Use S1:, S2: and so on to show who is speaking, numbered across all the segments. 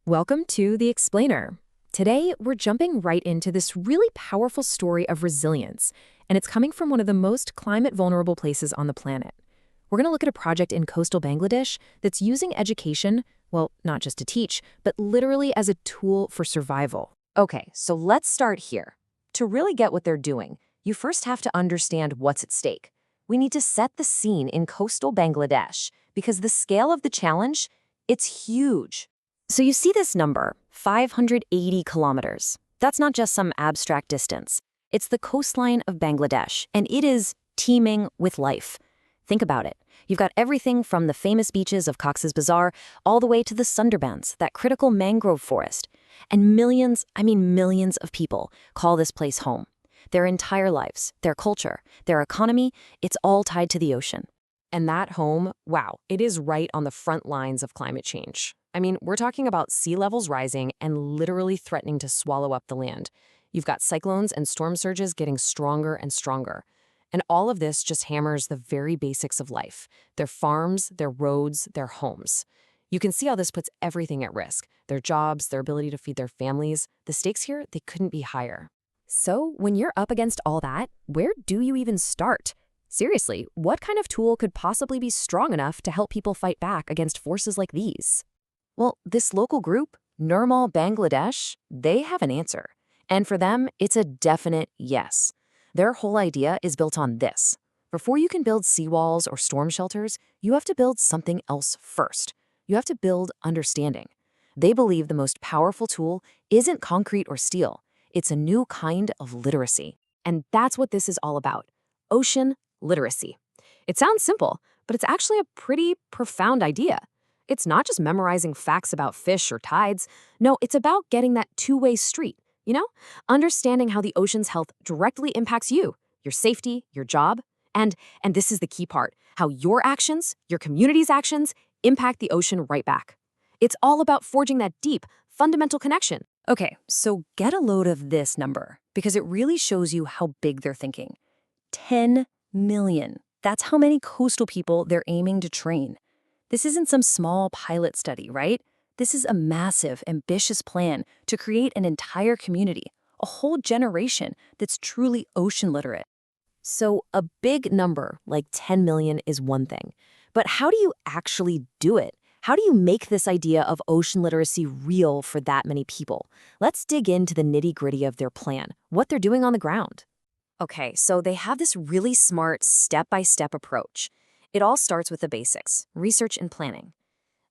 S1: Welcome to The Explainer. Today, we're jumping right into this really powerful story of resilience, and it's coming from one of the most climate-vulnerable places on the planet. We're going to look at a project in coastal Bangladesh that's using education, well, not just to teach, but literally as a tool for survival.
S2: Okay, so let's start here. To really get what they're doing, you first have to understand what's at stake. We need to set the scene in coastal Bangladesh because the scale of the challenge, it's huge. So you see this number, 580 kilometers. That's not just some abstract distance. It's the coastline of Bangladesh, and it is teeming with life. Think about it. You've got everything from the famous beaches of Cox's Bazar all the way to the Sundarbans, that critical mangrove forest. And millions of people call this place home. Their entire lives, their culture, their economy, it's all tied to the ocean.
S1: And that home, wow, it is right on the front lines of climate change. We're talking about sea levels rising and literally threatening to swallow up the land. You've got cyclones and storm surges getting stronger and stronger. And all of this just hammers the very basics of life: their farms, their roads, their homes. You can see how this puts everything at risk: their jobs, their ability to feed their families. The stakes here, they couldn't be higher.
S2: So when you're up against all that, where do you even start? Seriously, what kind of tool could possibly be strong enough to help people fight back against forces like these? Well, this local group, Nirmol Bangladesh, they have an answer. And for them, it's a definite yes. Their whole idea is built on this. Before you can build seawalls or storm shelters, you have to build something else first. You have to build understanding. They believe the most powerful tool isn't concrete or steel. It's a new kind of literacy. And that's what this is all about: ocean literacy. It sounds simple, but it's actually a pretty profound idea. It's not just memorizing facts about fish or tides. No, it's about getting that two-way street, understanding how the ocean's health directly impacts you, your safety, your job, and this is the key part, how your actions, your community's actions, impact the ocean right back. It's all about forging that deep, fundamental connection. Okay, so get a load of this number, because it really shows you how big they're thinking. 10 million. That's how many coastal people they're aiming to train. This isn't some small pilot study, right? This is a massive, ambitious plan to create an entire community, a whole generation that's truly ocean literate. So a big number like 10 million is one thing, but how do you actually do it? How do you make this idea of ocean literacy real for that many people? Let's dig into the nitty-gritty of their plan, what they're doing on the ground. Okay, so they have this really smart step-by-step approach. It all starts with the basics: research and planning.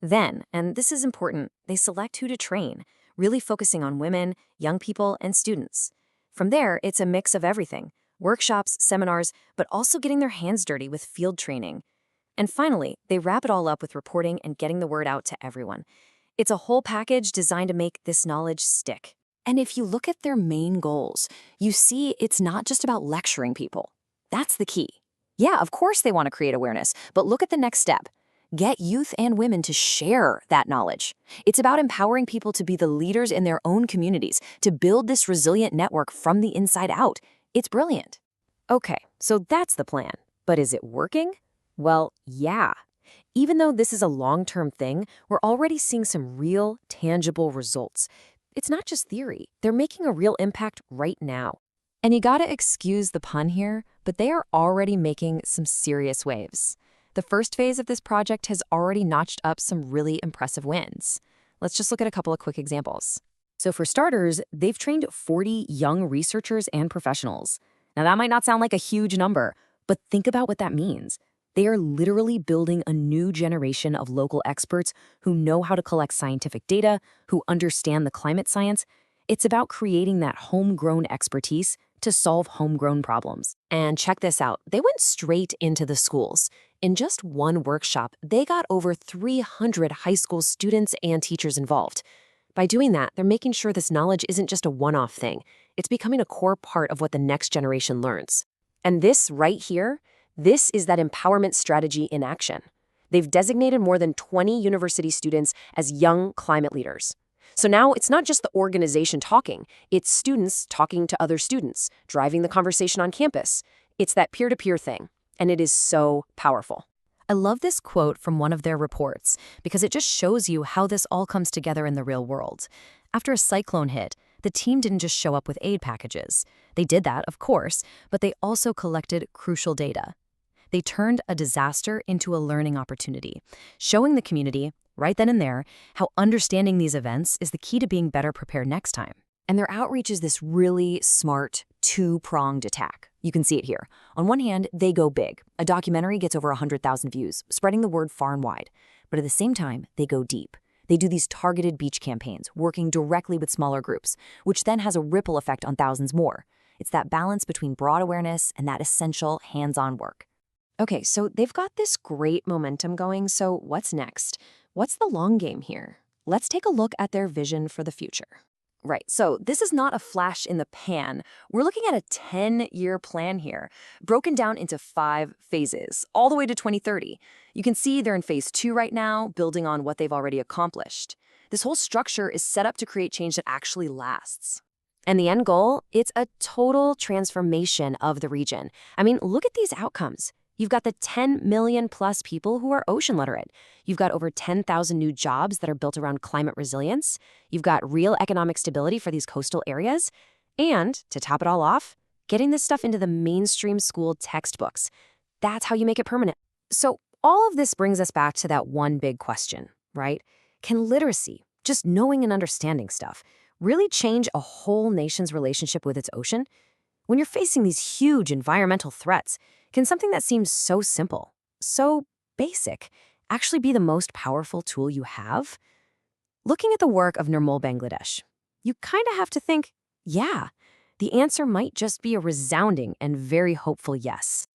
S2: Then, and this is important, they select who to train, really focusing on women, young people, and students. From there, it's a mix of everything: workshops, seminars, but also getting their hands dirty with field training. And finally, they wrap it all up with reporting and getting the word out to everyone. It's a whole package designed to make this knowledge stick. And if you look at their main goals, you see it's not just about lecturing people. That's the key. Yeah, of course they want to create awareness, but look at the next step. Get youth and women to share that knowledge. It's about empowering people to be the leaders in their own communities, to build this resilient network from the inside out. It's brilliant. Okay, so that's the plan. But is it working? Well, yeah. Even though this is a long-term thing, we're already seeing some real, tangible results. It's not just theory. They're making a real impact right now. And you gotta excuse the pun here, but they are already making some serious waves. The first phase of this project has already notched up some really impressive wins. Let's just look at a couple of quick examples. So for starters, they've trained 40 young researchers and professionals. Now that might not sound like a huge number, but think about what that means. They are literally building a new generation of local experts who know how to collect scientific data, who understand the climate science. It's about creating that homegrown expertise to solve homegrown problems. And check this out. They went straight into the schools. In just one workshop, they got over 300 high school students and teachers involved. By doing that, they're making sure this knowledge isn't just a one-off thing. It's becoming a core part of what the next generation learns. And this right here, this is that empowerment strategy in action. They've designated more than 20 university students as young climate leaders. So now it's not just the organization talking, it's students talking to other students, driving the conversation on campus. It's that peer-to-peer thing, and it is so powerful. I love this quote from one of their reports because it just shows you how this all comes together in the real world. After a cyclone hit, the team didn't just show up with aid packages. They did that, of course, but they also collected crucial data. They turned a disaster into a learning opportunity, showing the community, right then and there, how understanding these events is the key to being better prepared next time.
S1: And their outreach is this really smart, two-pronged attack. You can see it here. On one hand, they go big. A documentary gets over 100,000 views, spreading the word far and wide. But at the same time, they go deep. They do these targeted beach campaigns, working directly with smaller groups, which then has a ripple effect on thousands more. It's that balance between broad awareness and that essential hands-on work. Okay, so they've got this great momentum going, so what's next? What's the long game here? Let's take a look at their vision for the future. Right, so this is not a flash in the pan. We're looking at a 10-year plan here, broken down into 5 phases, all the way to 2030. You can see they're in phase 2 right now, building on what they've already accomplished. This whole structure is set up to create change that actually lasts. And the end goal, it's a total transformation of the region. I mean, look at these outcomes. You've got the 10 million plus people who are ocean literate. You've got over 10,000 new jobs that are built around climate resilience. You've got real economic stability for these coastal areas. And, to top it all off, getting this stuff into the mainstream school textbooks. That's how you make it permanent. So all of this brings us back to that one big question, right? Can literacy, just knowing and understanding stuff, really change a whole nation's relationship with its ocean? When you're facing these huge environmental threats, can something that seems so simple, so basic, actually be the most powerful tool you have? Looking at the work of Nirmol Bangladesh, you kind of have to think, yeah, the answer might just be a resounding and very hopeful yes.